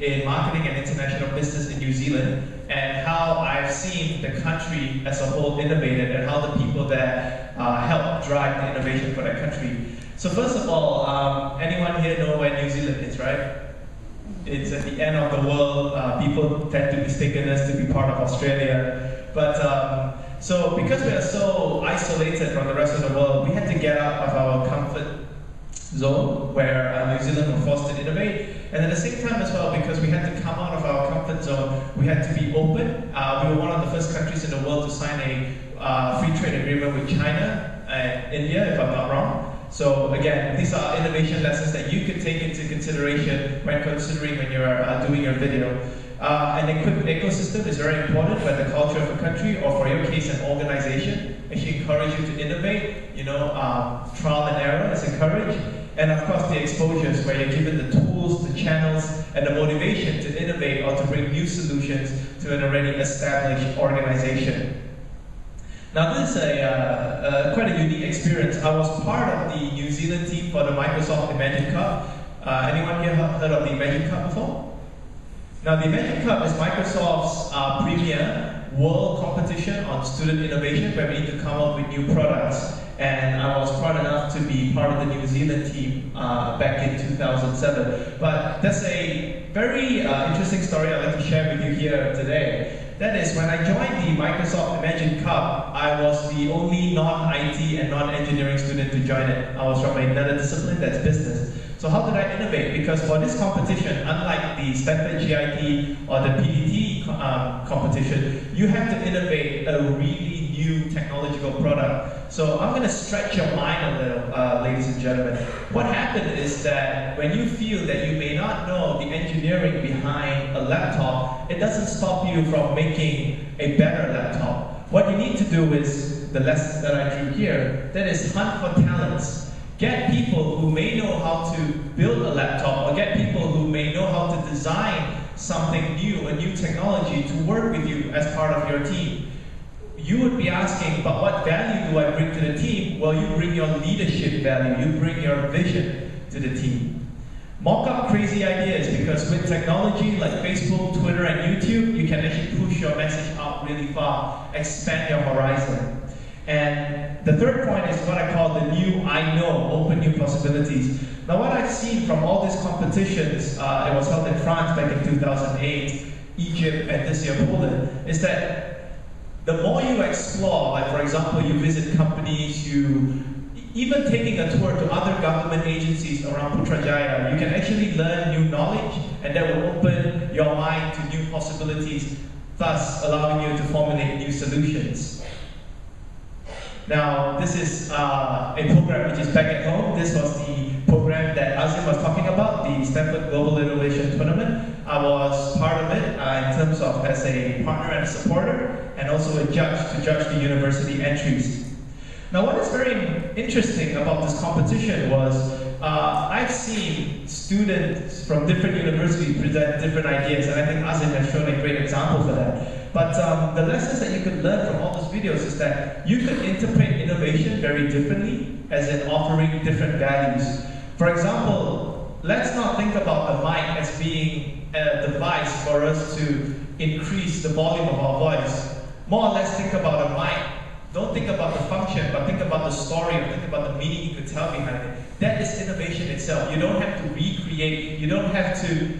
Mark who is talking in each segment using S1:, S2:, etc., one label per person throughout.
S1: in marketing and international business in New Zealand, and how I've seen the country as a whole innovated and how the people there help drive the innovation for that country. So first of all, anyone here know where New Zealand is, right? It's at the end of the world. People tend to mistaken us to be part of Australia. But so because we are so isolated from the rest of the world, we had to get out of our comfort zone where New Zealand was forced to innovate. And at the same time as well, because we had to come out of our comfort zone, we had to be open. We were one of the first countries in the world to sign a free trade agreement with China and India, if I'm not wrong. So again, these are innovation lessons that you could take into consideration when considering when you're doing your video. An equipped ecosystem is very important, where the culture of a country, or for your case, an organization, actually encourage you to innovate. You know, trial and error is encouraged. And of course, the exposures, where you're given the tools, the channels, and the motivation to innovate or to bring new solutions to an already established organization. Now this is quite a unique experience. I was part of the New Zealand team for the Microsoft Imagine Cup. Anyone here heard of the Imagine Cup before? Now the Imagine Cup is Microsoft's premier world competition on student innovation, where we need to come up with new products. And I was proud enough to be part of the New Zealand team back in 2007. But that's a very interesting story I'd like to share with you here today. That is, when I joined the Microsoft Imagine Cup, I was the only non-IT and non-engineering student to join it. I was from another discipline, that's business. So how did I innovate? Because for this competition, unlike the Stanford GIT or the PDT competition, you have to innovate a really new technological product. So I'm going to stretch your mind a little, ladies and gentlemen. What happened is that when you feel that you may not know the engineering behind a laptop, it doesn't stop you from making a better laptop. What you need to do is the lessons that I drew here. That is, hunt for talents. Get people who may know how to build a laptop, or get people who may know how to design something new, a new technology, to work with you as part of your team. You would be asking, but what value do I bring to the team? Well, you bring your leadership value, you bring your vision to the team. Mock up crazy ideas, because with technology like Facebook, Twitter, and YouTube, you can actually push your message out really far, expand your horizon. And the third point is what I call the new I know, open new possibilities. Now what I've seen from all these competitions, it was held in France back in 2008, Egypt, and this year Poland, is that the more you explore, like for example, you visit companies, you even taking a tour to other government agencies around Putrajaya, you can actually learn new knowledge, and that will open your mind to new possibilities, thus allowing you to formulate new solutions. Now, this is a program which is back at home. This was the program that Azim was talking about, the Stanford Global Innovation Tournament. I was part of it in terms of as a partner and a supporter, and also a judge to judge the university entries. Now, what is very interesting about this competition was I've seen students from different universities present different ideas, and I think Azim has shown a great example for that. But the lessons that you could learn from all those videos is that you could interpret innovation very differently, as in offering different values. For example, let's not think about the mic as being a device for us to increase the volume of our voice. More or less think about a mic. Don't think about the function, but think about the story, or think about the meaning you could tell behind it. That is innovation itself. You don't have to recreate, you don't have to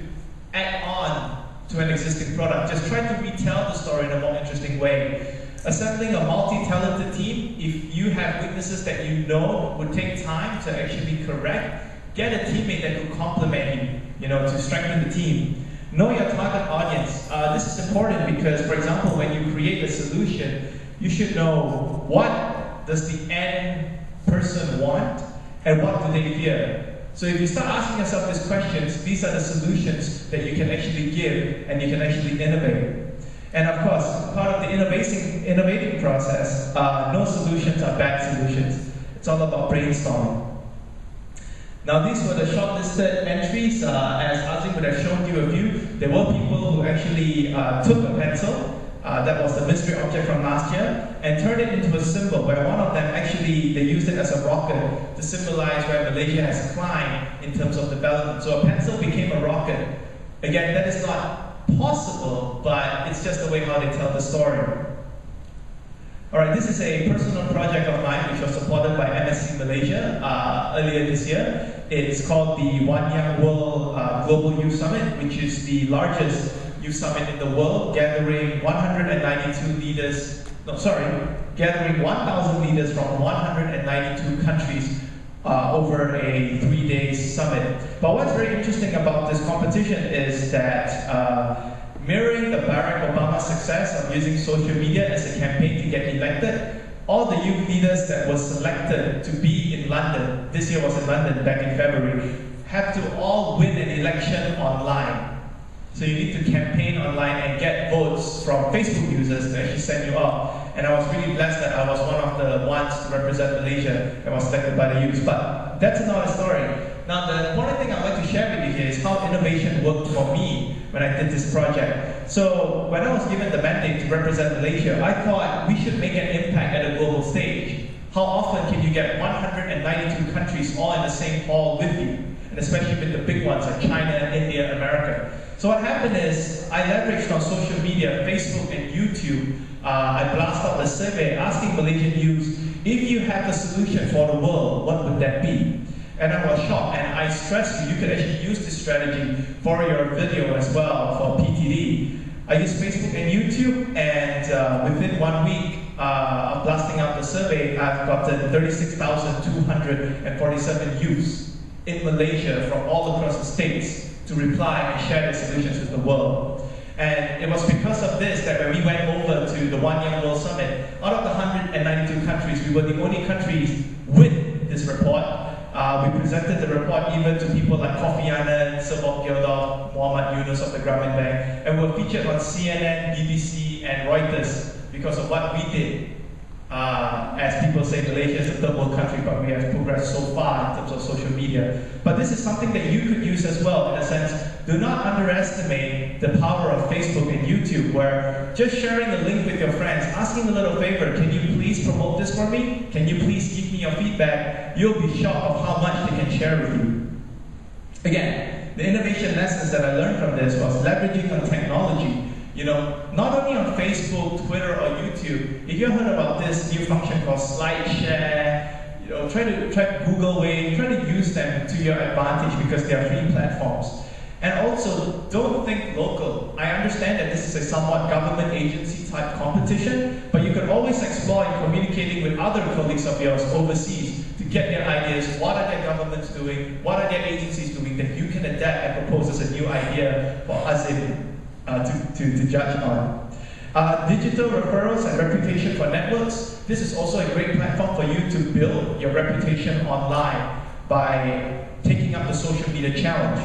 S1: add on to an existing product. Just try to retell the story in a more interesting way. Assembling a multi-talented team, if you have weaknesses that you know would take time to actually correct, get a teammate that will complement you, to strengthen the team. Know your target audience. This is important because, for example, when you create a solution, you should know what does the end person want and what do they fear. So if you start asking yourself these questions, these are the solutions that you can actually give and you can actually innovate. And of course, part of the innovating process, no solutions are bad solutions. It's all about brainstorming. Now these were the shortlisted entries. As Azim would have shown you a few, there were people who actually took a pencil, that was the mystery object from last year, and turned it into a symbol, where one of them actually, they used it as a rocket to symbolize where Malaysia has climbed in terms of development. So a pencil became a rocket. Again, that is not possible, but it's just the way how they tell the story. Alright, this is a personal project of mine which was supported by MSC Malaysia earlier this year. It's called the One Young World Global Youth Summit, which is the largest youth summit in the world, gathering 1,000 leaders from 192 countries over a 3-day summit. But what's very interesting about this competition is that mirroring the Barack Obama success of using social media as a campaign to get elected, all the youth leaders that were selected to be in London, this year was in London back in February, have to all win an election online. So you need to campaign online and get votes from Facebook users to actually send you off. And I was really blessed that I was one of the ones to represent Malaysia and was selected by the youth. But that's another story. Now, the important thing I'd like to share with you here is how innovation worked for me when I did this project. So, when I was given the mandate to represent Malaysia, I thought we should make an impact at a global stage. How often can you get 192 countries all in the same hall with you? And especially with the big ones like China, India, America. So what happened is, I leveraged on social media, Facebook and YouTube. I blast out a survey asking Malaysian youths, if you have a solution for the world, what would that be? And I was shocked, and I stressed you could actually use this strategy for your video as well, for PTD. I used Facebook and YouTube, and within 1 week of blasting out the survey, I've gotten 36,247 youths in Malaysia from all across the states to reply and share their solutions with the world. And it was because of this that when we went over to the One Young World Summit, out of the 192 countries, we were the only countries with this report. We presented the report even to people like Kofi Annan, Sebok Gyodov, Muhammad Yunus of the Grameen Bank, and were featured on CNN, BBC, and Reuters because of what we did. As people say, Malaysia is a third world country, but we have progressed so far in terms of social media. But this is something that you could use as well, in a sense. Do not underestimate the power of Facebook and YouTube, where just sharing the link with your friends, asking a little favor, can you please promote this for me? Can you please give me your feedback? You'll be shocked of how much they can share with you. Again, the innovation lessons that I learned from this was leveraging on technology. You know, not only on Facebook, Twitter, or YouTube. If you heard about this new function called SlideShare, you know, try to Google Wave, try to use them to your advantage because they are free platforms. And also, don't think local. I understand that this is a somewhat government agency type competition, but you can always explore in communicating with other colleagues of yours overseas to get their ideas. What are their governments doing? What are their agencies doing that you can adapt and propose as a new idea for us to judge on. Digital referrals and reputation for networks. This is also a great platform for you to build your reputation online by taking up the social media challenge.